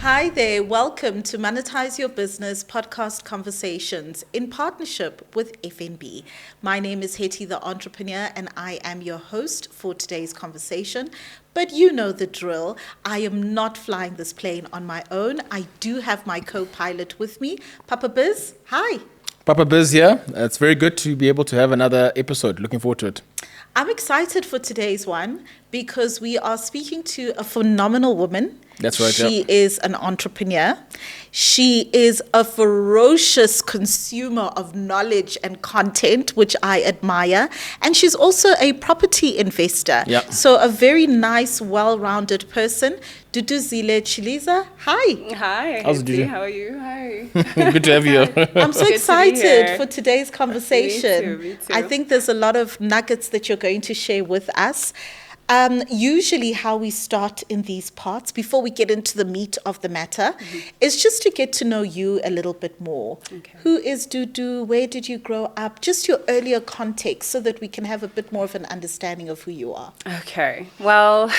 Hi there, welcome to Monetize Your Business podcast conversations in partnership with FNB. My name is Hetty the Entrepreneur and I am your host for today's conversation. But you know the drill. I am not flying this plane on my own. I do have my co-pilot with me, Papa Biz. Hi. Papa Biz here. It's very good to be able to have another episode. Looking forward to it. I'm excited for today's one because we are speaking to a phenomenal woman. That's right. She is an entrepreneur. She is a ferocious consumer of knowledge and content, which I admire. And she's also a property investor. Yeah. So a very nice, well-rounded person. Duduzile Chiliza, hi. Hi. How's it, Dudu? How are you? Hi. Good to have you. I'm so Good to be excited here. for today's conversation. Me too. I think there's a lot of nuggets that you're going to share with us. Usually how we start in these parts, before we get into the meat of the matter, is just to get to know you a little bit more. Okay. Who is Dudu? Where did you grow up? Just your earlier context so that we can have a bit more of an understanding of who you are. Okay. Well,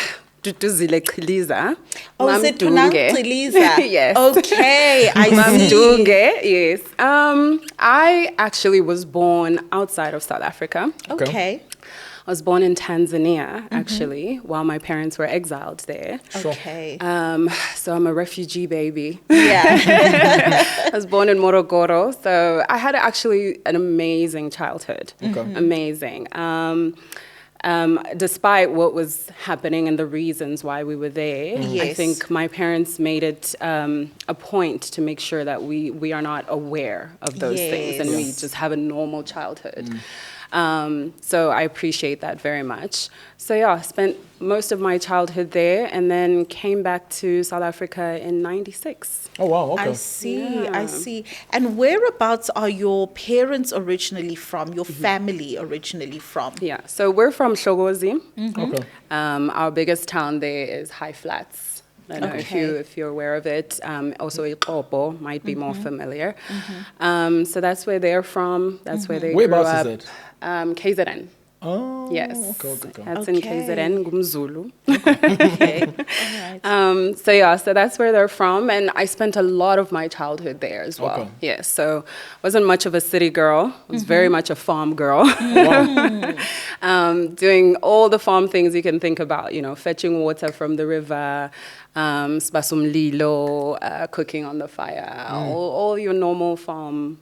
Duduzile Chiliza. Oh, is it pronounced Chiliza? Yes. Okay, I see. Mamdunge, yes. I actually was born outside of South Africa. Okay. I was born in Tanzania, actually, while my parents were exiled there. Okay. So I'm a refugee baby. Yeah. I was born in Morogoro, so I had actually an amazing childhood. Okay. Amazing. Despite what was happening and the reasons why we were there, I Yes. think my parents made it a point to make sure that we are not aware of those things and we Yes. just have a normal childhood. So I appreciate that very much. So yeah, I spent most of my childhood there and then came back to South Africa in '96. Oh, wow. Okay. I see, Yeah. I see. And whereabouts are your parents originally from, your family originally from? Yeah, so we're from Shogozi. Okay. Our biggest town there is High Flats. I don't know Okay. if you're aware of it. Also, Ikopo might be more familiar. So that's where they're from. That's where they Whereabouts grew is up. it? KZN. Oh, Yes. Okay. That's in Okay. KZN, Gumzulu. Okay. All right. So yeah, so that's where they're from, and I spent a lot of my childhood there as well. Okay. Yes, so wasn't much of a city girl. Was very much a farm girl. Doing all the farm things you can think about. You know, fetching water from the river, spasumlilo, cooking on the fire, all your normal farm.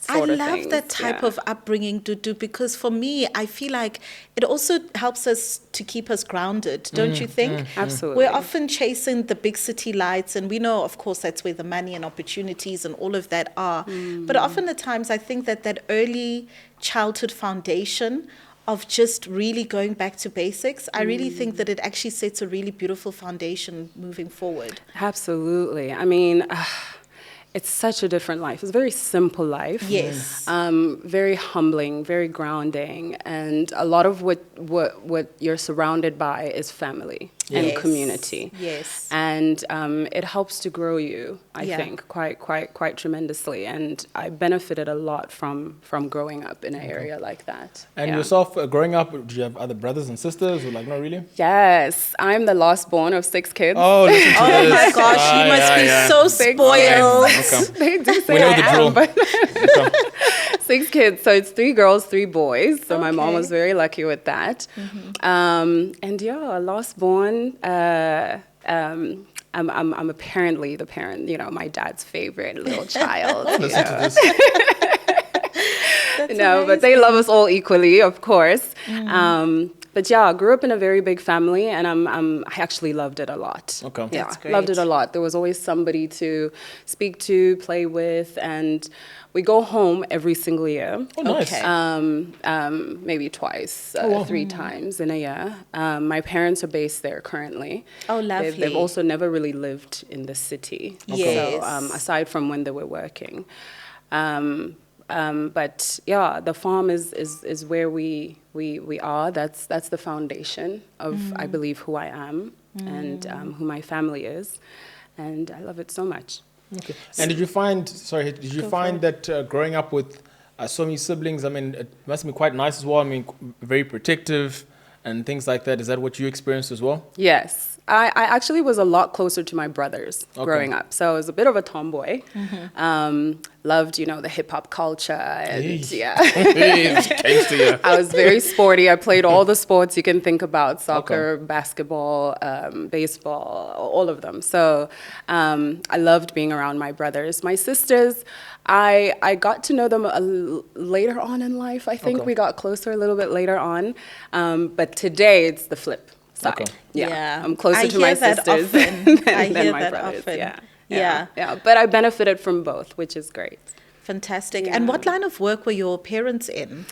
I Sort of love things. that type Yeah. of upbringing, Dudu, because for me, I feel like it also helps us to keep us grounded, don't you think? Absolutely. We're often chasing the big city lights, and we know, of course, that's where the money and opportunities and all of that are. But often at times, I think that early childhood foundation of just really going back to basics, I really think that it actually sets a really beautiful foundation moving forward. Absolutely. I mean, it's such a different life. It's a very simple life. Yes. Very humbling, very grounding, and a lot of what you're surrounded by is family and Yes. community. Yes. And it helps to grow you, I Yeah. think, quite tremendously. And I benefited a lot from growing up in an area like that. And Yeah. yourself, growing up, do you have other brothers and sisters? Or like, not really? Yes, I'm the last born of 6 kids. Oh, listen to Oh this. my gosh, you must be so spoiled. Okay. They do say We know I the drill. am, but 6 kids. So it's 3 girls, 3 boys. So my mom Okay. was very lucky with that. And yeah, last born. I'm apparently the parent, you know, my dad's favorite little child. you Listen to know. this. That's But they love us all equally, of course. But yeah, I grew up in a very big family, and I actually loved it a lot. Okay. Yeah, That's loved it great. a lot. There was always somebody to speak to, play with, and we go home every single year. Oh, nice. Okay. Maybe twice, Oh, wow. 3 times in a year. My parents are based there currently. Oh, lovely. They've also never really lived in the city. Yes. So aside from when they were working. But yeah, the farm is where we are. That's the foundation of, I believe, who I am and who my family is. And I love it so much. Okay. And did you find that growing up with so many siblings, I mean, it must be quite nice as well. I mean, very protective and things like that. Is that what you experienced as well? Yes. I actually was a lot closer to my brothers growing up. So I was a bit of a tomboy. Loved, you know, the hip hop culture. And yeah. I was very sporty. I played all the sports you can think about: soccer, basketball, baseball, all of them. So I loved being around my brothers. My sisters, I got to know them later on in life. I think we got closer a little bit later on. But today it's the flip side. Yeah. I'm closer to my sisters than my brothers. Yeah. But I benefited from both, which is great. Fantastic. And what line of work were your parents in?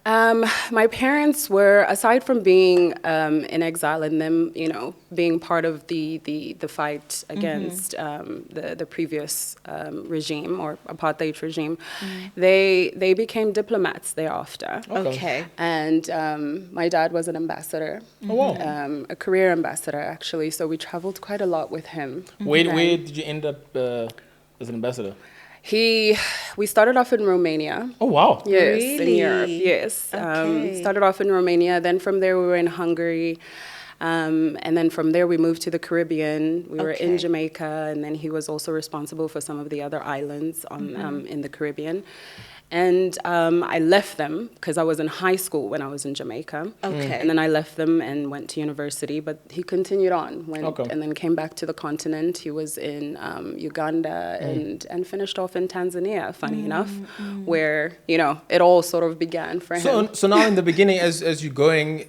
My parents were, aside from being in exile and them, you know, being part of the fight against the previous regime or apartheid regime, they became diplomats thereafter. Okay. And my dad was an ambassador, a career ambassador actually. So we traveled quite a lot with him. Where did you end up as an ambassador? We started off in Romania. Oh, wow. Yes, Really? in Europe, yes. Okay. Started off in Romania, then from there we were in Hungary, and then from there we moved to the Caribbean. We were in Jamaica, and then he was also responsible for some of the other islands in the Caribbean. And I left them because I was in high school when I was in Jamaica. Okay. And then I left them and went to university, but he continued on, and then came back to the continent. He was in Uganda and finished off in Tanzania, funny enough, where, you know, it all sort of began for him. So now in the beginning, as you're going,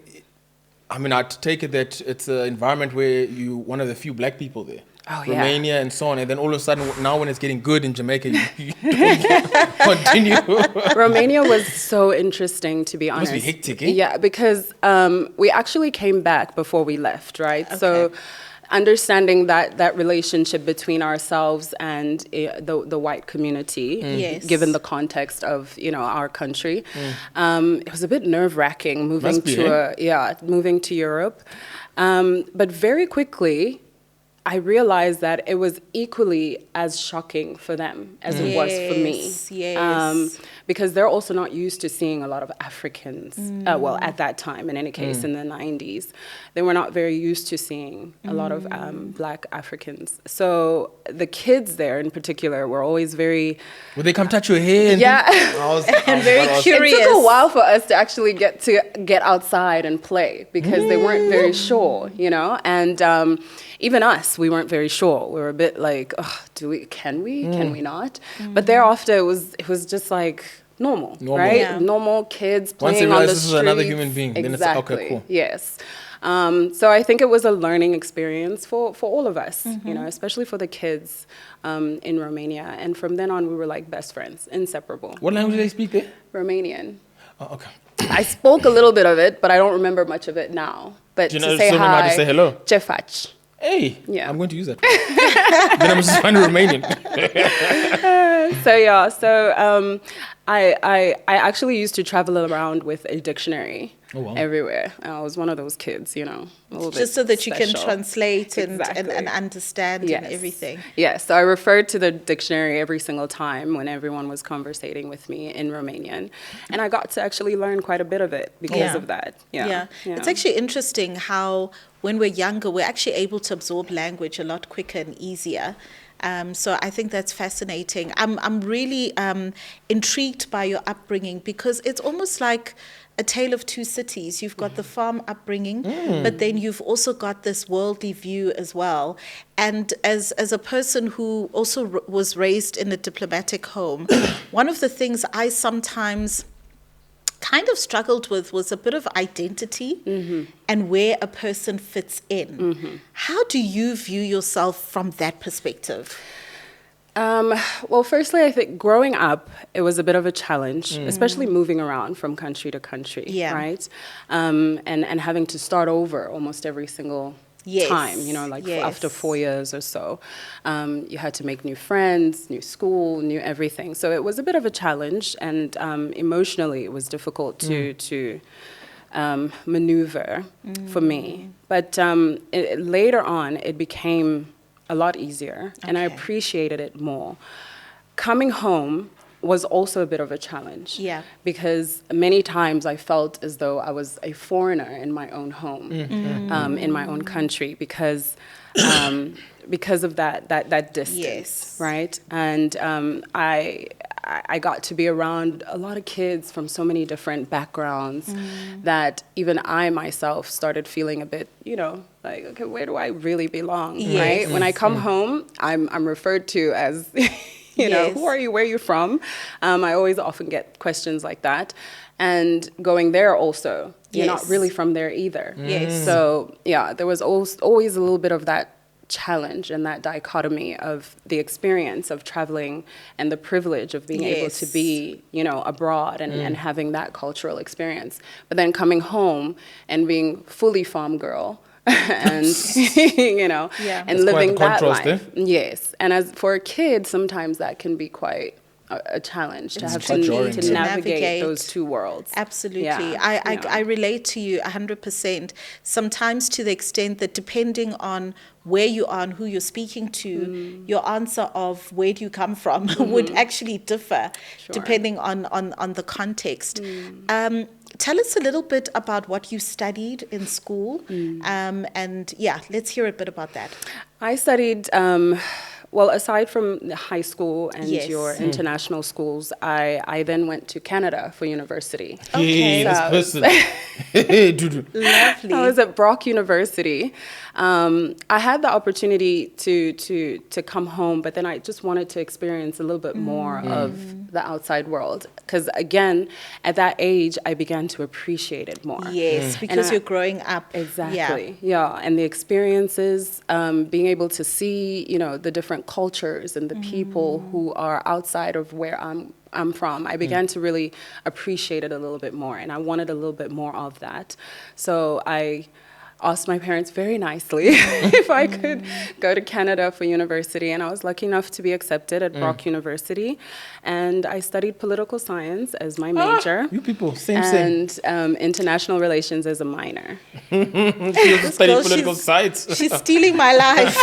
I mean, I take it that it's an environment where you're one of the few black people there. Oh, yeah. Romania and so on, and then all of a sudden, now when it's getting good in Jamaica, you continue. Romania was so interesting, to be honest. Must be hectic, eh? Yeah, because we actually came back before we left, right? Okay. So understanding that relationship between ourselves and the white community, Yes. given the context of, you know, our country, it was a bit nerve-wracking moving moving to Europe. But very quickly, I realized that it was equally as shocking for them as it was for me. Yes. Because they're also not used to seeing a lot of Africans. Well, at that time, in any case, in the 90s, they were not very used to seeing a lot of black Africans. So the kids there in particular were always very... Would they come touch your hair? And very curious. It took a while for us to actually get outside and play because they weren't very sure, you know? And even us, we weren't very sure. We were a bit like, oh, can we not? But thereafter, it was just like normal. Right? Yeah. Normal kids Once they playing on the realize this streets. is another human being, then it's okay, cool. Yes. So I think it was a learning experience for all of us, you know, especially for the kids in Romania. And from then on, we were like best friends, inseparable. What language do they speak there? Romanian. Oh, okay. I spoke a little bit of it, but I don't remember much of it now. But Do you to know say still remember how hi, to say hello? Ce faci? Hey, Yeah. I'm going to use that. Then I'm just find Romanian. So I actually used to travel around with a dictionary everywhere. I was one of those kids, you know, a little Just bit so that you can special. translate and Exactly. understand Yes. and everything. Yes, so I referred to the dictionary every single time when everyone was conversating with me in Romanian. And I got to actually learn quite a bit of it because of that. Yeah. It's actually interesting how when we're younger, we're actually able to absorb language a lot quicker and easier. So I think that's fascinating. I'm really intrigued by your upbringing because it's almost like a tale of two cities. You've got the farm upbringing, but then you've also got this worldly view as well. And as a person who also was raised in a diplomatic home, one of the things I sometimes kind of struggled with was a bit of identity and where a person fits in. How do you view yourself from that perspective? Well, firstly, I think growing up, it was a bit of a challenge, especially moving around from country to country, right? And having to start over almost every single time, you know, like after 4 years or so. You had to make new friends, new school, new everything. So it was a bit of a challenge, and emotionally it was difficult to maneuver for me. But later on, it became a lot easier, and I appreciated it more. Coming home was also a bit of a challenge. Yeah. Because many times I felt as though I was a foreigner in my own home, in my own country, because of that distance, Yes. right? And I got to be around a lot of kids from so many different backgrounds that even I myself started feeling a bit, like, okay, where do I really belong, Yes. right? When I come home, I'm referred to as, Yes. who are you, where are you from? I always often get questions like that. And going there also, you're not Yes. really from there either. Yes. So, yeah, there was always a little bit of that challenge and that dichotomy of the experience of traveling and the privilege of being able to Yes. be, abroad and having that cultural experience. But then coming home and being fully farm girl and, Yeah. and It's quite living the that contrast, life. Yes. And as for a kid, sometimes that can be quite a challenge to have quite jarring, to yeah. navigate those two worlds. Absolutely. Yeah, I relate to you 100%. Sometimes to the extent that depending on where you are and who you're speaking to, your answer of where do you come from would actually differ depending on the context. Tell us a little bit about what you studied in school. And yeah, let's hear a bit about that. I studied, well, aside from the high school and Yes. your international schools, I then went to Canada for university. Okay. Hey, this So- person. Hey, Dudu. Lovely. I was at Brock University. I had the opportunity to come home, but then I just wanted to experience a little bit more of the outside world. Because again, at that age, I began to appreciate it more. Yes, because you're growing up. Exactly. Yeah. And the experiences, being able to see, the different cultures and the people who are outside of where I'm from, I began to really appreciate it a little bit more, and I wanted a little bit more of that. So I asked my parents very nicely if I could go to Canada for university, and I was lucky enough to be accepted at Brock University, and I studied political science as my major. You people, same. And international relations as a minor. You also study girl, political science. She's stealing my life.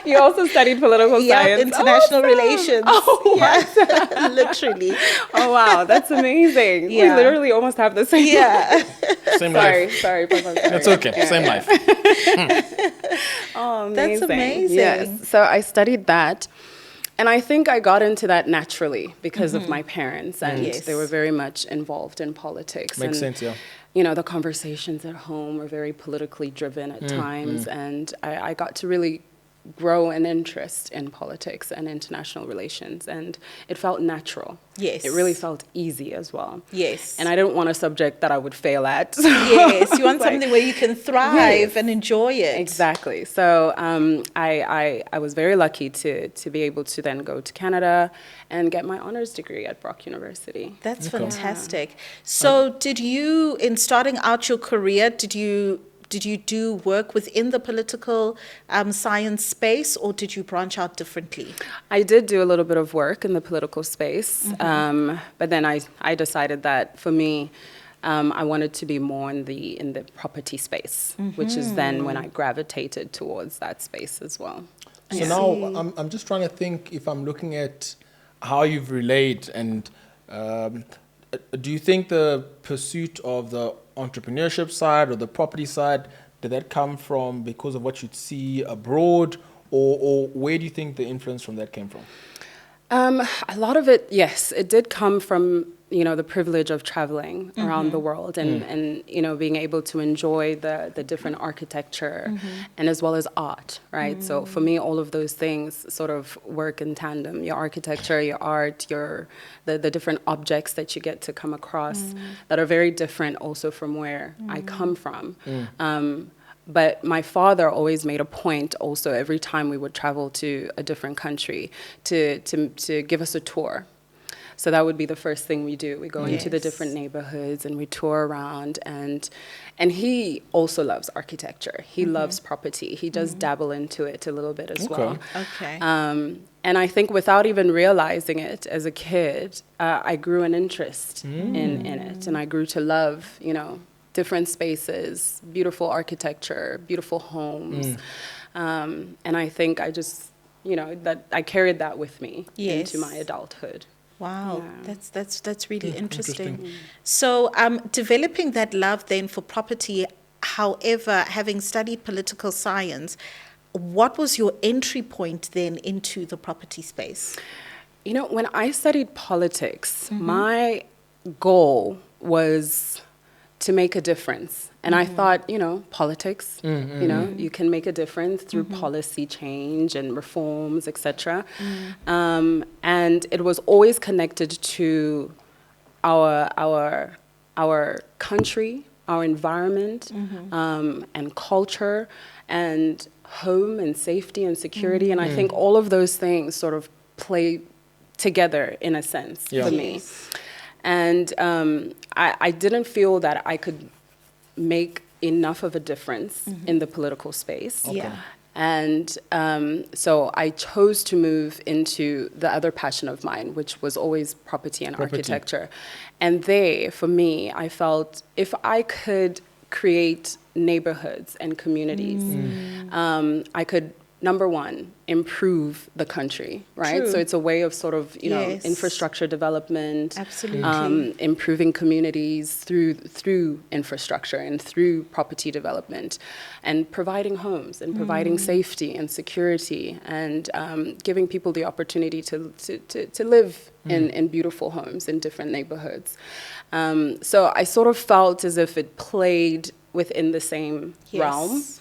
You also studied political Yeah, science? international Awesome. relations. Oh, Yeah, literally. Oh, wow, that's amazing. Yeah. We literally almost have the same. Yeah. Same life. Sorry, Papa, sorry. That's okay. Same life. Oh, That's amazing. Yes. So I studied that. And I think I got into that naturally because of my parents. And Yes. they were very much involved in politics. Makes and, sense, yeah. The conversations at home were very politically driven at times. And I got to really grow an interest in politics and international relations. And it felt natural. Yes. It really felt easy as well. Yes. And I didn't want a subject that I would fail at. Yes, you want Like- something where you can thrive Yes. and enjoy it. Exactly. So I was very lucky to be able to then go to Canada and get my honors degree at Brock University. That's fantastic. So did you, in starting out your career, did you do work within the political science space, or did you branch out differently? I did do a little bit of work in the political space, but then I decided that for me, I wanted to be more in the property space, which is then when I gravitated towards that space as well. So now I'm just trying to think if I'm looking at how you've relayed, and do you think the pursuit of the entrepreneurship side or the property side, did that come from because of what you'd see abroad, or where do you think the influence from that came from? A lot of it, yes, it did come from the privilege of traveling around the world and being able to enjoy the different architecture and as well as art, right? So for me, all of those things sort of work in tandem. Your architecture, your art, the different objects that you get to come across that are very different also from where I come from. But my father always made a point also every time we would travel to a different country to give us a tour. So that would be the first thing we do. We go into the different neighborhoods and we tour around, and he also loves architecture. He loves property. He does dabble into it a little bit as well. Okay. And I think without even realizing it as a kid, I grew an interest in it, and I grew to love, different spaces, beautiful architecture, beautiful homes. And I think I just, that I carried that with me into my adulthood. Wow, Yeah. that's really interesting. interesting. So, developing that love then for property. However, having studied political science, what was your entry point then into the property space? You know, when I studied politics, my goal was to make a difference. And I thought, you know, politics, you know, you can make a difference through policy change and reforms, etc. And it was always connected to our country, our environment, and culture, and home and safety and security. And I think all of those things sort of play together in a sense for me. Yes. And I didn't feel that I could make enough of a difference in the political space. Yeah. And so I chose to move into the other passion of mine, which was always property and architecture. And for me, I felt if I could create neighborhoods and communities, I could, number one, improve the country, right? True. So it's a way of sort of, you know, Yes. infrastructure development, Absolutely. improving communities through infrastructure and through property development, and providing homes and providing safety and security, and giving people the opportunity to live in beautiful homes in different neighborhoods. So I sort of felt as if it played within the same realm. Yes.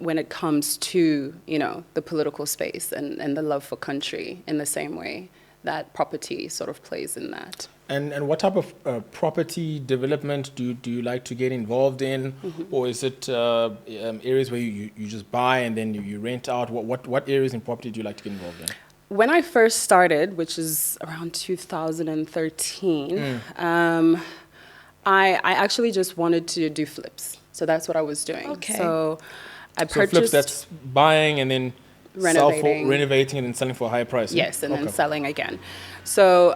When it comes to, you know, the political space and the love for country in the same way that property sort of plays in that. And what type of property development do you like to get involved in? Or is it areas where you just buy and then you rent out? What areas in property do you like to get involved in? When I first started, which is around 2013, I actually just wanted to do flips. So that's what I was doing. Okay. So I So purchased... flips, that's buying and then renovating and then selling for a higher price. Yes, and then Okay. selling again. So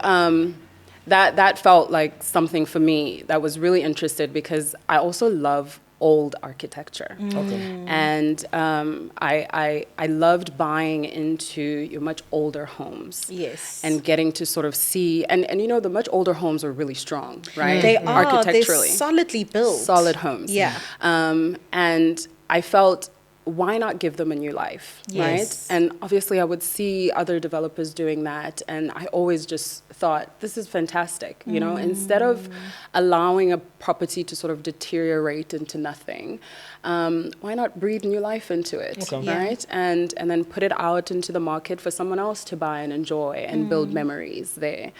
that felt like something for me that was really interested, because I also love old architecture. Okay. And I loved buying into your much older homes. Yes. And getting to sort of see, and you know, the much older homes are really strong, right? They are. Architecturally. They're solidly built. Solid homes. Yeah. And I felt, why not give them a new life, Yes. right? And obviously I would see other developers doing that, and I always just thought, this is fantastic, you know? Instead of allowing a property to sort of deteriorate into nothing, why not breathe new life into it, Okay. right? And then put it out into the market for someone else to buy and enjoy and build memories there.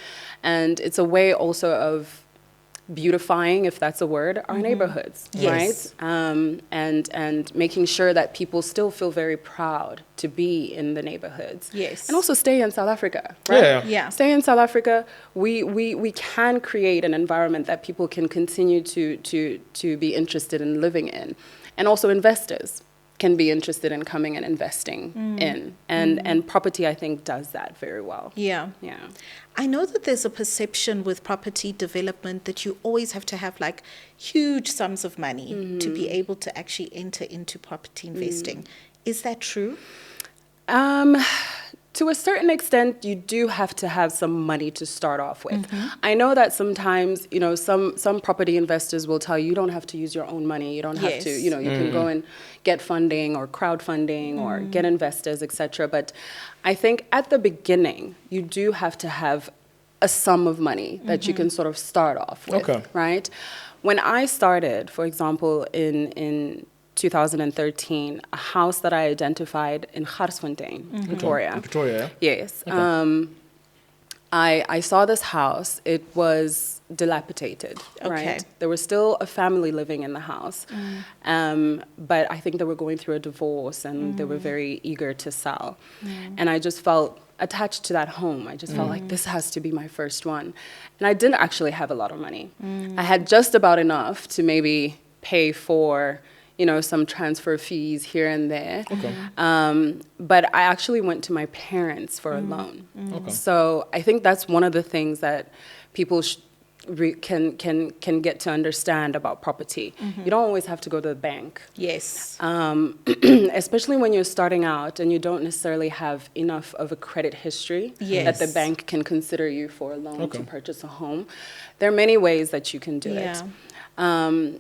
And it's a way also of beautifying, if that's a word, our neighborhoods, Yes. right? And making sure that people still feel very proud to be in the neighborhoods. Yes. And also stay in South Africa, right? Yeah. Yeah. Stay in South Africa. We can create an environment that people can continue to be interested in living in. And also investors can be interested in coming and investing in. And property, I think, does that very well. Yeah. Yeah. I know that there's a perception with property development that you always have to have like huge sums of money to be able to actually enter into property investing. Is that true? To a certain extent, you do have to have some money to start off with. I know that sometimes, you know, some property investors will tell you, you don't have to use your own money. You don't have to, Yes. you know, you can go and get funding or crowdfunding or get investors, etc. But I think at the beginning, you do have to have a sum of money that you can sort of start off with, Okay. right? When I started, for example, in 2013, a house that I identified in Garsfontein, Pretoria. Victoria, yeah? Yes. I saw this house. It was dilapidated, Okay. right? There was still a family living in the house. But I think they were going through a divorce and they were very eager to sell. And I just felt attached to that home. I just felt like this has to be my first one. And I didn't actually have a lot of money. I had just about enough to maybe pay for, you know, some transfer fees here and there. Okay. But I actually went to my parents for a loan. Okay. So I think that's one of the things that people can get to understand about property. You don't always have to go to the bank. Yes. Especially when you're starting out and you don't necessarily have enough of a credit history that the Yes. bank can consider you for a loan to purchase a home. There are many ways that you can do it.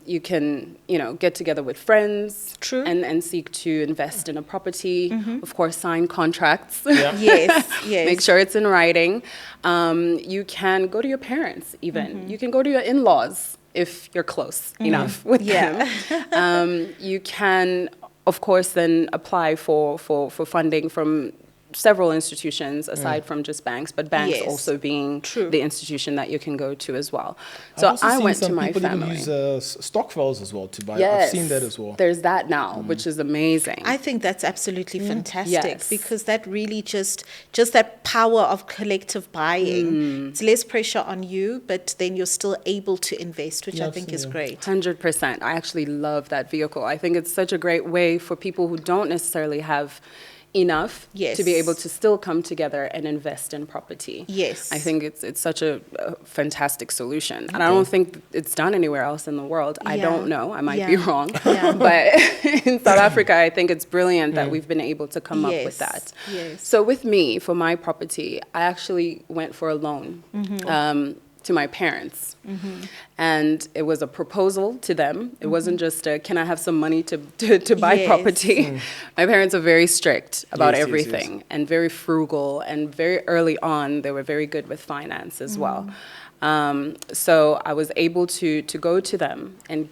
You can, get together with friends. True. And seek to invest in a property. Of course, sign contracts. Yeah. Yes. Yes. Make sure it's in writing. You can go to your parents even. You can go to your in-laws if you're close enough with them. You can, of course, then apply for funding from several institutions aside from just banks, but banks Yes. also being True. the institution that you can go to as well. I've So also I seen went some to my people family. even use stock files as well to buy. Yes, I've seen that as well. There's that now, which is amazing. I think that's absolutely fantastic Yes. because that really just that power of collective buying. It's less pressure on you, but then you're still able to invest, which I think is great. 100%. I actually love that vehicle. I think it's such a great way for people who don't necessarily have enough to be able to still come together and invest in property. Yes. I think it's such a fantastic solution. And I don't think it's done anywhere else in the world. I don't know. I might be wrong. But in South Africa, I think it's brilliant that we've been able to come up with that. Yes. So with me, for my property, I actually went for a loan to my parents. And it was a proposal to them. It wasn't just a, can I have some money to buy property? My parents are very strict about everything and very frugal, and very early on, they were very good with finance as well. So I was able to go to them and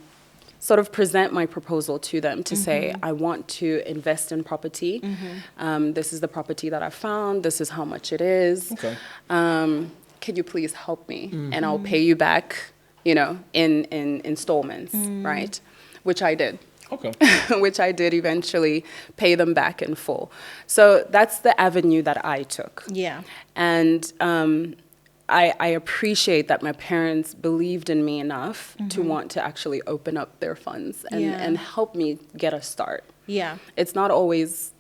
sort of present my proposal to them to say, I want to invest in property. This is the property that I found. This is how much it is. Can you please help me? And I'll pay you back, in installments, right? Which I did. Okay. Which I did eventually pay them back in full. So that's the avenue that I took. Yeah. And I appreciate that my parents believed in me enough to want to actually open up their funds and help me get a start. Yeah. It's not always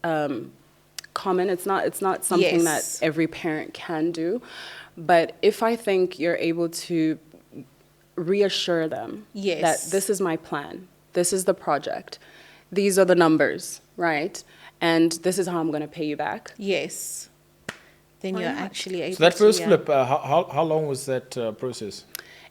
common. It's not something that every parent can do. But if I think you're able to reassure them that this is my plan, this is the project, these are the numbers, right? And this is how I'm going to pay you back. Yes. Then you're actually able to. So that first flip, how long was that process?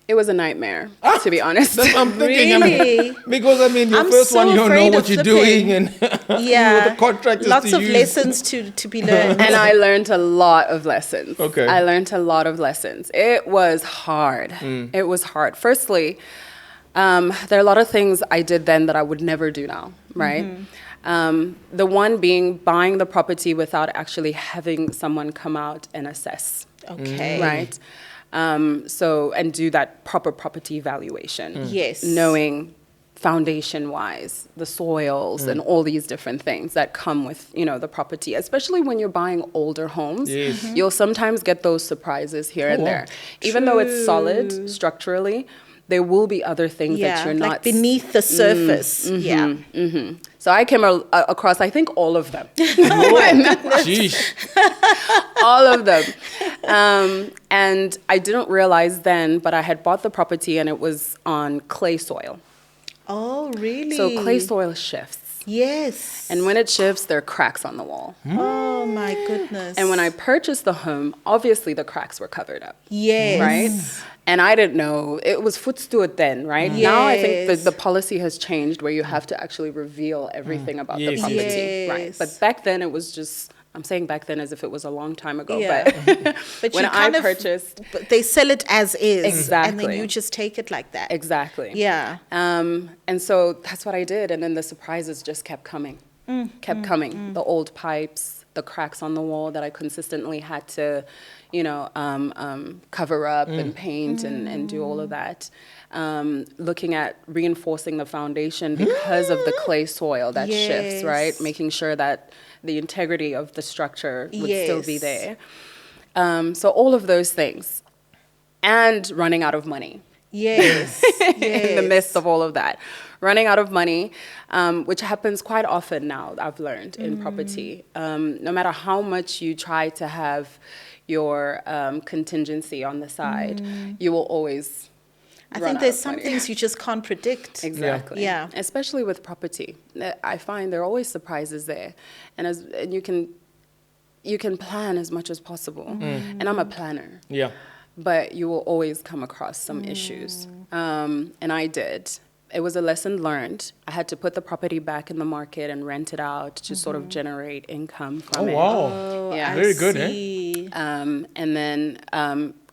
It was a nightmare, to be honest. That's what I'm thinking. Really? Because your I'm first one, so you don't know afraid what of you're flipping. doing, and the contractors Lots to of use. lessons to be learned. And I learned a lot of lessons. Okay. I learned a lot of lessons. It was hard. It was hard. Firstly, there are a lot of things I did then that I would never do now, right? The one being buying the property without actually having someone come out and assess. Okay. Right? And do that proper property evaluation. Yes. Knowing foundation-wise, the soils and all these different things that come with, the property. Especially when you're buying older homes, you'll sometimes get those surprises here and there. Even though it's solid structurally, there will be other things that you're not... like beneath the surface. So I came across, I think, all of them. Sheesh. All of them. And I didn't realize then, but I had bought the property and it was on clay soil. Oh, really? So clay soil shifts. Yes. And when it shifts, there are cracks on the wall. Oh, my goodness. And when I purchased the home, obviously the cracks were covered up. Yes. Right? And I didn't know. It was footstood then, right? Now I think the policy has changed where you have to actually reveal everything about the property. Right? But back then it was just... I'm saying back then as if it was a long time ago, but when I purchased... But they sell it as is. Exactly. And then you just take it like that. Exactly. Yeah. And so that's what I did. And then the surprises just kept coming. The old pipes, the cracks on the wall that I consistently had to, cover up and paint and do all of that. Looking at reinforcing the foundation because of the clay soil that shifts, right? Making sure that the integrity of the structure would still be there. So all of those things. And running out of money. Yes. In the midst of all of that. Running out of money, which happens quite often now, I've learned, in property. No matter how much you try to have, your contingency on the side, you will always I run think out there's of some money. things you just can't predict. Exactly. Yeah. Especially with property. I find there are always surprises there. And you can plan as much as possible. And I'm a planner. Yeah. But you will always come across some issues. And I did. It was a lesson learned. I had to put the property back in the market and rent it out to sort of generate income from Oh, it. wow. Oh, Yeah. I Very good, see. And then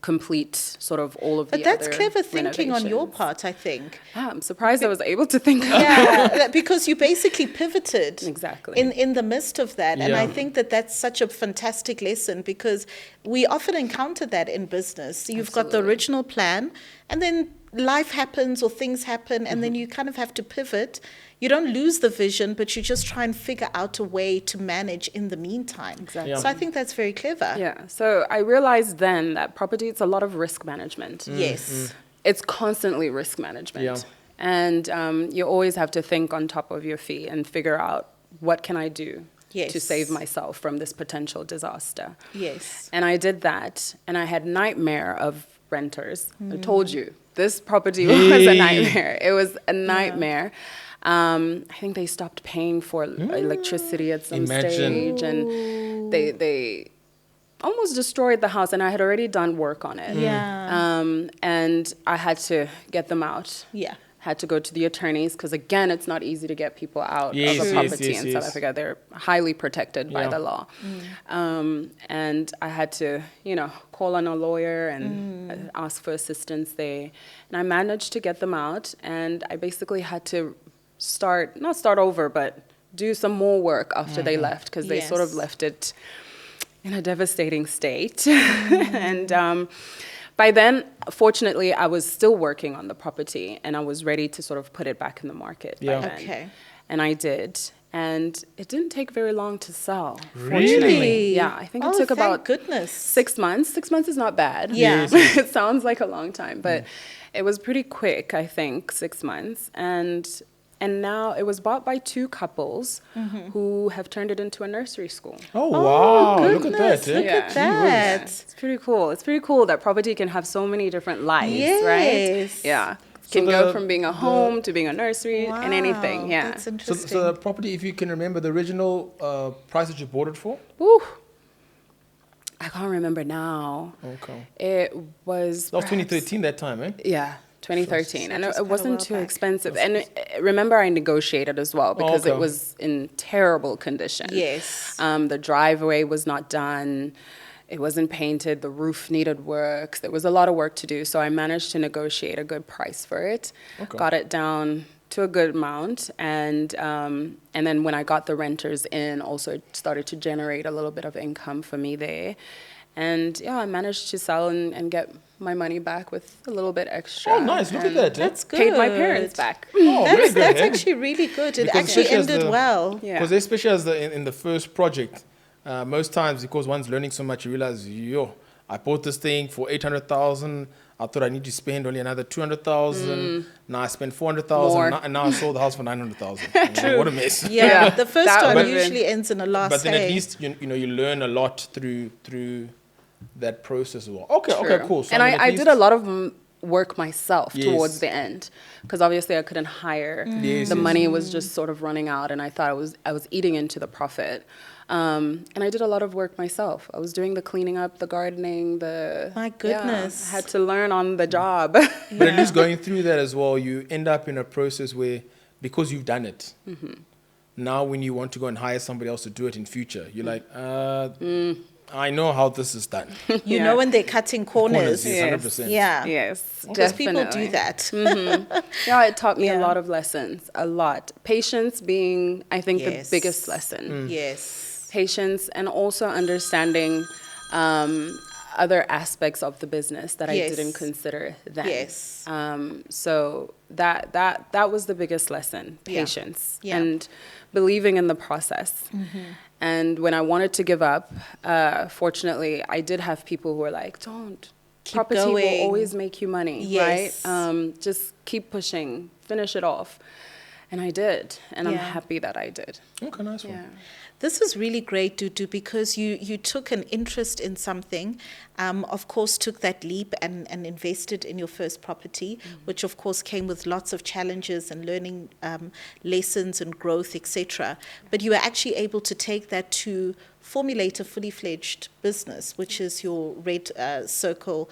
complete sort of all of But the that's other clever thinking on your renovations. part, I think. I'm surprised I was able to think of Yeah, because you basically pivoted Exactly. in the midst of that. And I Yeah. think that that's such a fantastic lesson because we often encounter that in business. You've got the Absolutely. original plan and then life happens or things happen and then you kind of have to pivot. You don't lose the vision, but you just try and figure out a way to manage in the meantime. Exactly. Yeah. So I think that's very clever. Yeah. So I realized then that property, it's a lot of risk management. Yes. It's constantly risk management. Yeah. And you always have to think on top of your feet and figure out what can I do Yes. to save myself from this potential disaster. Yes. And I did that, and I had nightmare of renters. I told you, this property was a Hey. nightmare. It was a nightmare. I think they stopped paying for electricity at some Imagine. stage, and they almost destroyed the house, and I had already done work on it. Yeah. And I had to get them out. Yeah. Had to go to the attorneys because, again, it's not easy to get people out Yes, of a yes, property yes, in South yes. Africa. They're highly protected by Yeah. the law. And I had to, call on a lawyer and ask for assistance there. And I managed to get them out, and I basically had to not start over, but do some more work after they left because they sort of Yes. left it in a devastating state. And by then, fortunately, I was still working on the property and I was ready to sort of put it back in the market by Yeah. then. Okay. And I did. And it didn't take very long to sell, Really? fortunately. Yeah, I think it took thank about goodness. 6 months. 6 months is not bad. Yeah. Yes. It sounds like a long time, but it was pretty quick, I think, 6 months. And now it was bought by two couples who have turned it into a nursery school. Oh, wow. Look at goodness, that. look Eh? at Yeah. that. It's pretty cool. It's pretty cool that property can have so many different lives, Yes. right? Yeah. Can the- go from being a home to being a nursery and anything. Wow, Yeah. That's So, interesting. so the property, if you can remember the original price that you bought it for? Woo. I can't remember now. Okay. It was. That was perhaps- 2013 that time, eh? Yeah, 2013, and just it quite a wasn't while too back. expensive. And remember, I negotiated as well because okay. it was in terrible condition. Yes. The driveway was not done. It wasn't painted. The roof needed work. There was a lot of work to do. So I managed to negotiate a good price for it. Okay. Got it down to a good amount, and then when I got the renters in, also it started to generate a little bit of income for me there. And yeah, I managed to sell and get my money back with a little bit extra. Oh, nice. Look at and that. Eh? That's good. Paid my parents back. Oh, very That's, good. that's eh? actually really good. It Because actually especially as ended the- well. Yeah. Because especially as in the first project, most times because one's learning so much, you realize, I bought this thing for 800,000. I thought I need to spend only another 200,000. Now I spent 400,000, More. and now I sold the house for 900,000. What a mess! Yeah, Yeah, the first that one would've usually ends in a loss. But then at hey? least you learn a lot through that process as well. Okay, True. okay, cool. So And mean, at I least- did a lot of work myself Yes. towards the end because obviously I couldn't hire. Yes, The yes. money was just sort of running out, and I thought I was eating into the profit. And I did a lot of work myself. I was doing the cleaning up, the gardening, My goodness. I had to learn on the job. But at least going through that as well, you end up in a process where, because you've done it, now when you want to go and hire somebody else to do it in future, you're like, I know how this is done. You Yeah. know when they're cutting corners. yes, 100%. Yeah. Yes, Because people definitely. do that. Yeah, it taught me Yeah. a lot of lessons, a lot. Patience being, I think, Yes. the biggest lesson. Yes. Patience, and also understanding other aspects of the business that Yes. I didn't consider then. Yes. So that was the biggest lesson: Yeah. patience Yeah. and believing in the process. And when I wanted to give up, fortunately, I did have people who were like, "Don't. Keep Property going. will always make you money, Yes. right? Just keep pushing, finish it off." And I did, and I'm Yeah. happy that I did. Okay, nice one. Yeah. This is really great, Dudu, because you took an interest in something, of course, took that leap and invested in your first property, which of course came with lots of challenges and learning lessons and growth, etc. But you were actually able to take that to formulate a fully fledged business, which is your Red Circle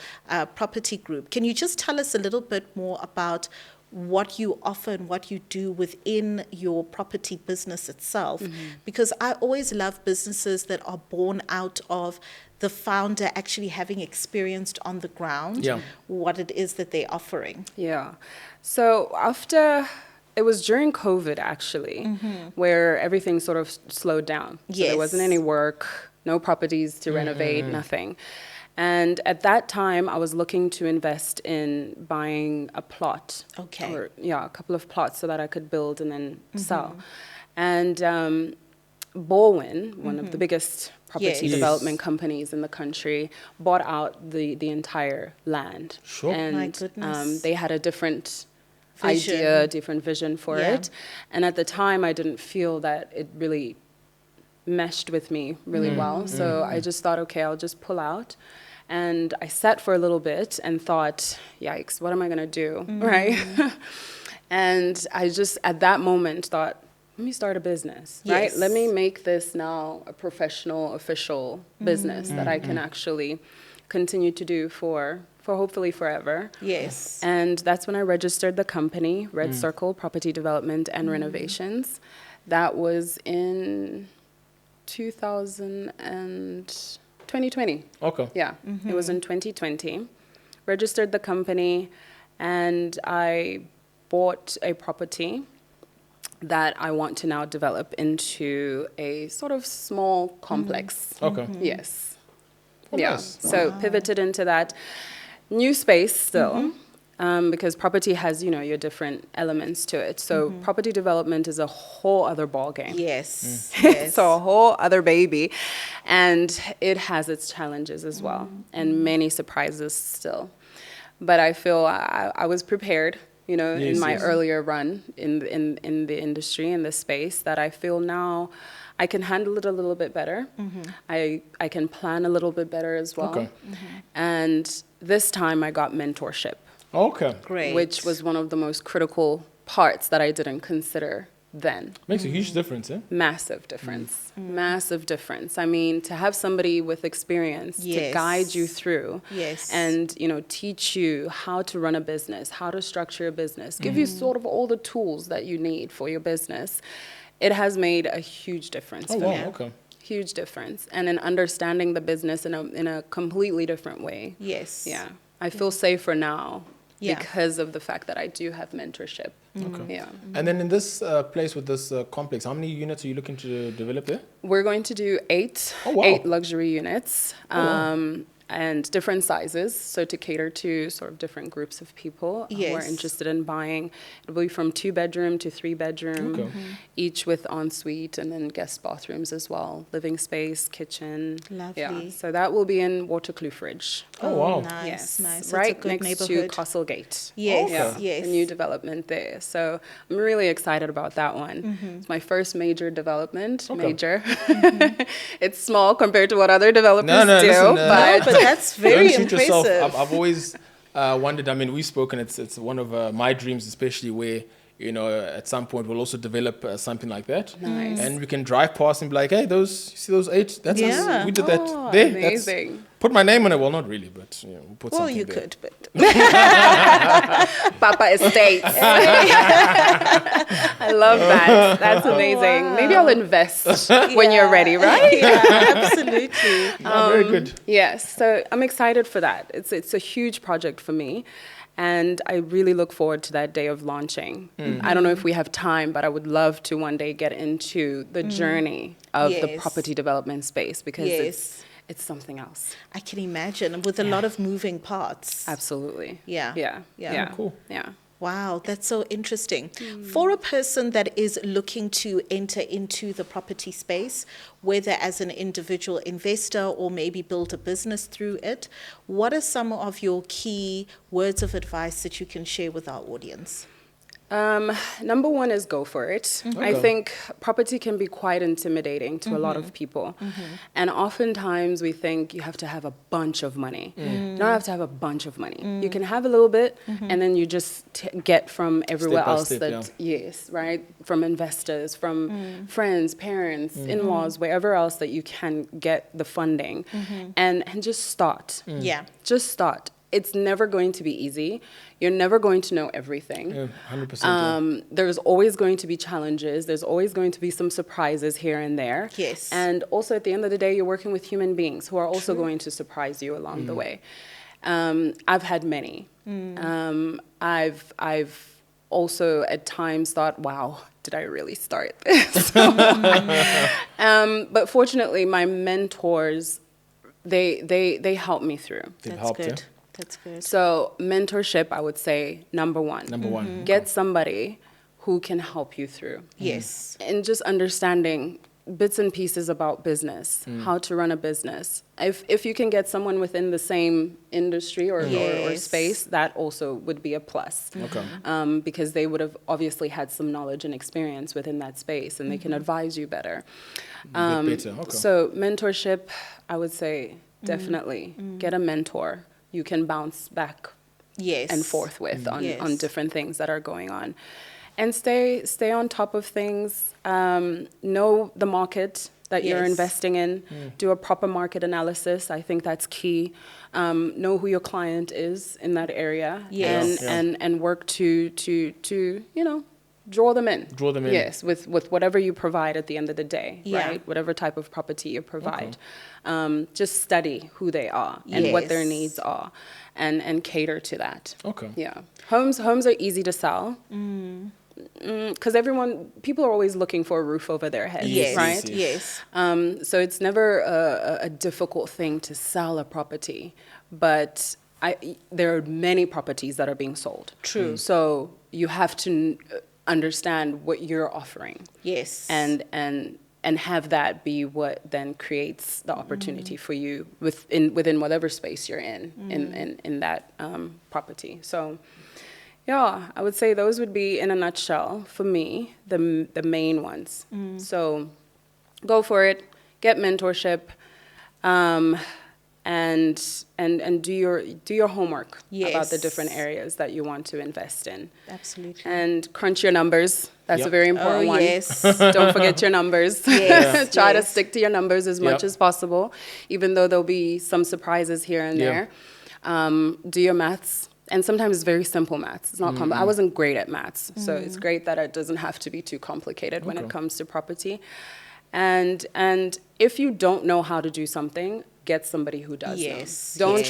property group. Can you just tell us a little bit more about what you offer and what you do within your property business itself? Because I always love businesses that are born out of the founder actually having experienced on the ground Yeah. what it is that they're offering. Yeah. So it was during COVID actually, where everything sort of slowed down. So there wasn't Yes. any work, no properties to renovate, nothing. And at that time, I was looking to invest in buying a plot. Okay. Or, a couple of plots so that I could build and then sell. And Baldwin, one of the biggest property Yes. development companies in the country, bought out the entire land. Sure. And My goodness. they had a different Vision. idea, different vision for Yeah. it. And at the time, I didn't feel that it really meshed with me really well. So I just thought, okay, I'll just pull out. And I sat for a little bit and thought, yikes, what am I going to do, right? And I just, at that moment, thought, let me start a business, right? Yes. Let me make this now a professional, official business that I can actually continue to do for hopefully forever. Yes. And that's when I registered the company, Red Circle Property Development and Renovations. That was in 2020. Okay. Yeah, it was in 2020. Registered the company, and I bought a property that I want to now develop into a sort of small complex. Okay. Yes. Oh, Yeah. nice. So pivoted into that new space still. Because property has, your different elements to it. So property development is a whole other ballgame. Yes. It's a whole other baby. And it has its challenges as well, and many surprises still. But I feel I was prepared, Yes, in my yes. earlier run in the industry, in this space, that I feel now I can handle it a little bit better. I can plan a little bit better as well. Okay. And this time I got mentorship, Okay. Great. which was one of the most critical parts that I didn't consider then. Makes a huge difference, eh? Massive difference. Massive difference. I mean, to have somebody with experience to Yes. guide you through Yes. and, teach you how to run a business, how to structure a business, give you sort of all the tools that you need for your business. It has made a huge difference Oh, for wow. me. Okay. Huge difference. And in understanding the business in a completely different way. Yes. Yeah. I feel safer now Yeah. because of the fact that I do have mentorship. Okay. Yeah. And then in this place with this complex, how many units are you looking to develop there? We're going to do 8, Oh, wow. 8 luxury units, wow. and different sizes, so to cater to sort of different groups of people who are Yes. interested in buying. It will be from 2-bedroom to 3-bedroom, Okay. each with ensuite and then guest bathrooms as well, living space, kitchen. Lovely. Yeah. So that will be in Waterkloof Ridge. Oh, wow. Nice, Yes, nice. It's right a good next to neighborhood. Castlegate. Yes, Okay. yes. The new development there. So I'm really excited about that one. It's my first major development. Okay. Major. It's small compared to what other developers do, listen, No, but that's very Don't shoot yourself. impressive. I've always wondered. I mean, we've spoken. It's one of my dreams, especially where at some point we'll also develop something like that. Nice. And we can drive past and be like, hey, you see those 8? That's Yeah. us. We did that Oh, there. amazing. Put my name on it. Well, not really, but we'll put Well, something you there. could, but Papa Estates. I love that. That's amazing. Wow. Maybe I'll invest when you're ready, right? Yeah, absolutely. Yeah, very good. Yes, so I'm excited for that. It's a huge project for me, and I really look forward to that day of launching. I don't know if we have time, but I would love to one day get into the journey of the Yes. property development space, because Yes. it's something else. I can imagine with a lot of moving parts. Absolutely. Yeah. Yeah. Yeah. Yeah. Cool. Yeah. Wow, that's so interesting. For a person that is looking to enter into the property space, whether as an individual investor or maybe build a business through it, what are some of your key words of advice that you can share with our audience? Number one is go for it. I think property can be quite intimidating to a lot of people. And oftentimes we think you have to have a bunch of money. You don't have to have a bunch of money. You can have a little bit and then you just get from everywhere else that, yes, right? From investors, from friends, parents, in-laws, wherever else that you can get the funding and just start. Yeah. Just start. It's never going to be easy. You're never going to know everything. Yeah, 100%. There's always going to be challenges. There's always going to be some surprises here and there. Yes. And also at the end of the day, you're working with human beings who are also going to surprise you along the way. I've had many. I've also at times thought, wow, did I really start this? But fortunately, my mentors, they helped me through. That's good. That's good. So mentorship, I would say, number one. Number one. Get somebody who can help you through. Yes. And just understanding bits and pieces about business, how to run a business. If you can get someone within the same industry or space, that also would be a plus. Okay. Because they would have obviously had some knowledge and experience within that space, and they can advise you better. A bit better. Okay. So mentorship, I would say, definitely get a mentor you can bounce back and forth with on different things that are going on. And stay on top of things. Know the market that you're investing in. Do a proper market analysis. I think that's key. Know who your client is in that area. Yes. And work to draw them in. Draw them in. Yes, with whatever you provide at the end of the day, Yeah. right? Whatever type of property you provide. Just study who they are and what their needs are and cater to that. Okay. Yeah. Homes are easy to sell. Because people are always looking for a roof over their heads, Yes. right? Yes. So it's never a difficult thing to sell a property, but there are many properties that are being sold. True. So you have to understand what you're offering. Yes. And have that be what then creates the opportunity for you within whatever space you're in that property. So. Yeah, I would say those would be, in a nutshell, for me, the main ones. So go for it, get mentorship, and do your homework about the different areas that you want to invest in. Absolutely. And crunch your numbers. That's a very important one. Yes. Don't forget your numbers. Yes. Try to stick to your numbers as much as possible, even though there'll be some surprises here and there. Do your maths. And sometimes it's very simple maths. It's not I wasn't great at maths, so it's great that it doesn't have to be too complicated when it comes to property. And if you don't know how to do something, get somebody who does. Yes. Don't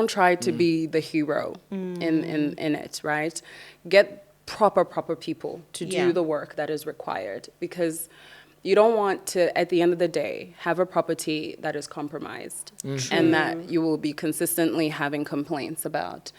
try to be the hero in it, right? Get proper people to do the work that is required, because you don't want to, at the end of the day, have a property that is compromised and that you will be consistently having complaints about.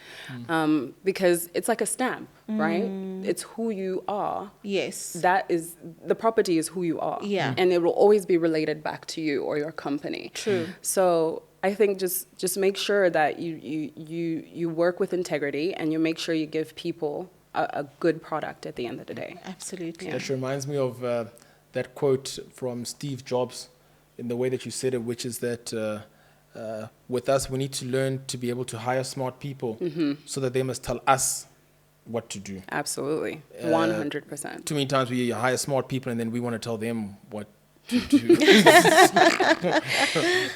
Because it's like a stamp, right? It's who you are. Yes. The property is who you are. Yeah. And it will always be related back to you or your company. True. So I think just make sure that you work with integrity and you make sure you give people a good product at the end of the day. Absolutely. That reminds me of that quote from Steve Jobs in the way that you said it, which is that with us, we need to learn to be able to hire smart people so that they must tell us what to do. Absolutely. 100%. Too many times we hire smart people and then we want to tell them what to do.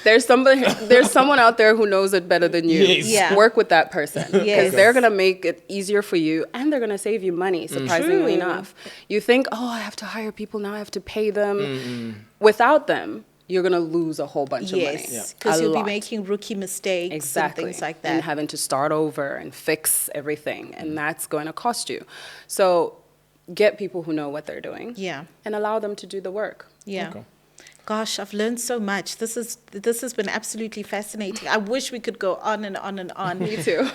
There's someone out there who knows it better than you. Yes. Yeah. Work with that person, because Yes. they're going to make it easier for you and they're going to save you money, surprisingly True. enough. You think, oh, I have to hire people now, I have to pay them. Without them, you're going to lose a whole bunch of money. Yes, because A you'll lot. be making rookie mistakes Exactly. and things like And that. having to start over and fix everything, and that's going to cost you. So get people who know what they're doing. Yeah. And allow them to do the work. Yeah. Okay. Gosh, I've learned so much. This has been absolutely fascinating. I wish we could go on and on and on. Me too.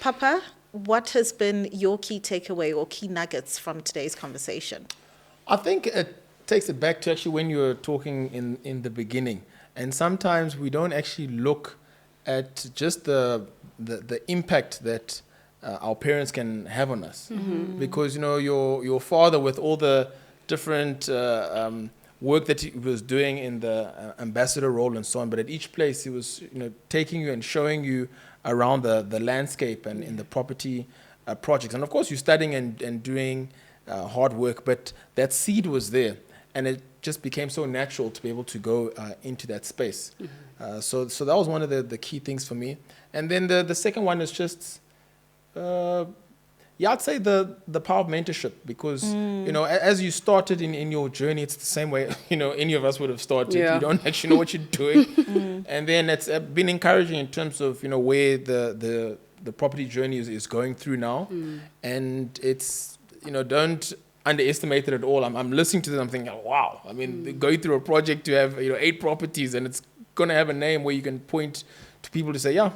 Papa, what has been your key takeaway or key nuggets from today's conversation? I think it takes it back to actually when you were talking in the beginning. And sometimes we don't actually look at just the impact that our parents can have on us. Because, you know, your father, with all the different work that he was doing in the ambassador role and so on, but at each place he was, you know, taking you and showing you around the landscape and in the property projects. And of course you're studying and doing hard work, but that seed was there, and it just became so natural to be able to go into that space. So that was one of the key things for me. And then the second one is just, I'd say the power of mentorship, because, you know, as you started in your journey, it's the same way, you know, any of us would have started. You don't actually know what you're doing. And then it's been encouraging in terms of, you know, where the property journey is going through now. And it's, you know, don't underestimate it at all. I'm listening to them, I'm thinking, oh, wow. I mean, going through a project to have, you know, 8 properties, and it's going to have a name where you can point to people to say, yeah,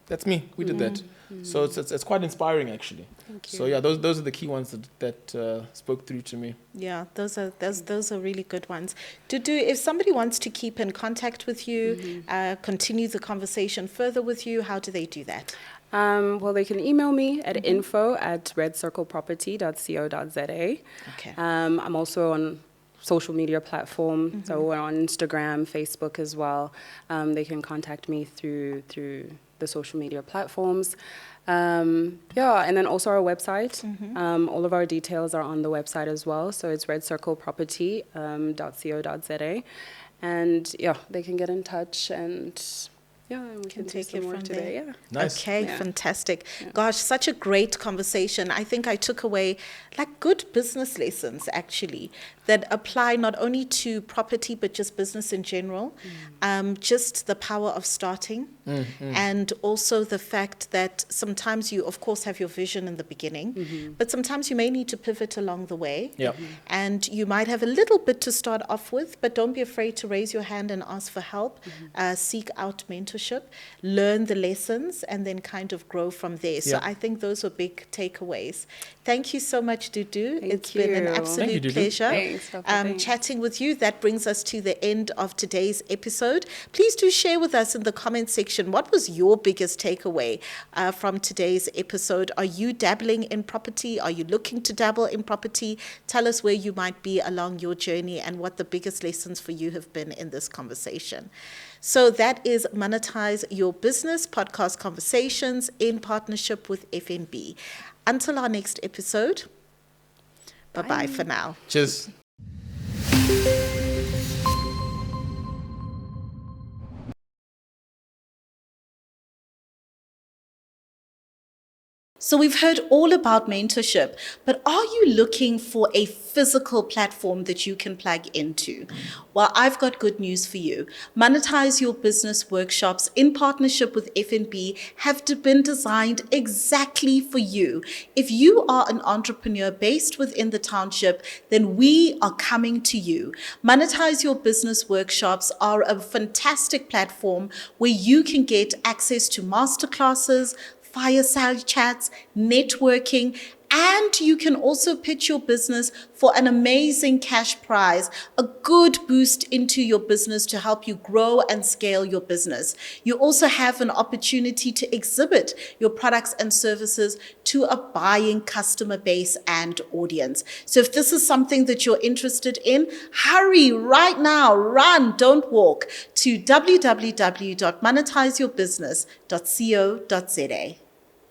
that's me. We did that. So it's quite inspiring, actually. Thank you. So yeah, those are the key ones that spoke through to me. Yeah, those are really good ones. If somebody wants to keep in contact with you, continue the conversation further with you, how do they do that? Well, they can email me at info@redcircleproperty.co.za. Okay. I'm also on social media platform, so we're on Instagram, Facebook as well. They can contact me through the social media platforms. And then also our website. All of our details are on the website as well. So it's redcircleproperty.co.za. And they can get in touch, and we can take some it work from today. there. Nice. Okay, fantastic. Gosh, such a great conversation. I think I took away like good business lessons, actually, that apply not only to property, but just business in general. Just the power of starting, and also the fact that sometimes you, of course, have your vision in the beginning, but sometimes you may need to pivot along the way. And you might have a little bit to start off with, but don't be afraid to raise your hand and ask for help. Seek out mentorship, learn the lessons, and then kind of grow from there. So I think those were big takeaways. Thank you so much, Dudu. It's been an absolute Dudu. pleasure chatting with you. That brings us to the end of today's episode. Please do share with us in the comment section, what was your biggest takeaway from today's episode? Are you dabbling in property? Are you looking to dabble in property? Tell us where you might be along your journey and what the biggest lessons for you have been in this conversation. So that is Monetize Your Business Podcast Conversations in partnership with FNB. Until our next episode, bye-bye for now. Cheers. So we've heard all about mentorship, but are you looking for a physical platform that you can plug into? Well, I've got good news for you. Monetize Your Business workshops in partnership with FNB have been designed exactly for you. If you are an entrepreneur based within the township, then we are coming to you. Monetize Your Business workshops are a fantastic platform where you can get access to masterclasses, fireside chats, networking, and you can also pitch your business for an amazing cash prize, a good boost into your business to help you grow and scale your business. You also have an opportunity to exhibit your products and services to a buying customer base and audience. So if this is something that you're interested in, hurry right now, run, don't walk to www.monetizeyourbusiness.co.za.